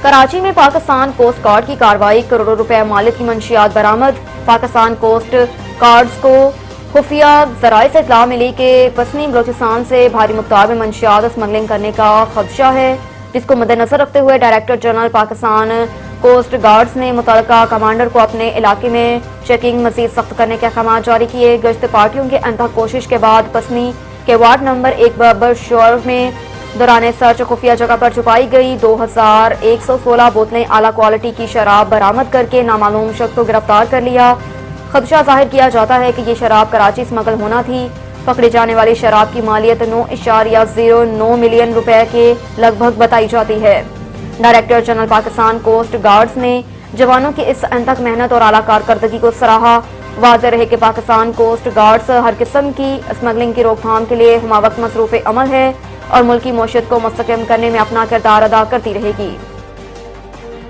کراچی میں Pakistan coast guard کی کارروائی، کروڑوں روپے مالیت کی منشیات برآمد۔ پاکستان کوسٹ گارڈز کو خفیہ ذرائع سے اطلاع ملی کہ پسنی بلوچستان سے بھاری مقدار میں منشیات اسمگلنگ کرنے کا خدشہ ہے، جس کو مد نظر رکھتے ہوئے director general Pakistan coast guards نے متعلقہ کمانڈر کو اپنے علاقے میں چیکنگ مزید سخت کرنے کے احکامات جاری کیے۔ گشت پارٹیوں کی انتہا کوشش کے بعد پسنی کے وارڈ نمبر 1 بابر شور میں دوران سرچ خفیہ جگہ پر چھپائی گئی 2116 بوتلیں اعلیٰ کوالٹی کی شراب برآمد کر کے نامعلوم شخص کو گرفتار کر لیا۔ خدشہ ظاہر کیا جاتا ہے کہ یہ شراب کراچی اسمگل ہونا تھی۔ پکڑی جانے والی شراب کی مالیت 9.09 ملین روپے کے لگ بھگ بتائی جاتی ہے۔ Director general Pakistan coast guards نے جوانوں کی اس انتھک محنت اور اعلیٰ کارکردگی کو سراہا۔ واضح رہے کہ پاکستان کوسٹ گارڈز ہر قسم کی اسمگلنگ کی روک تھام کے لیے ہمہ وقت مصروف عمل ہے اور ملکی معیشت کو مستحکم کرنے میں اپنا کردار ادا کرتی رہے گی۔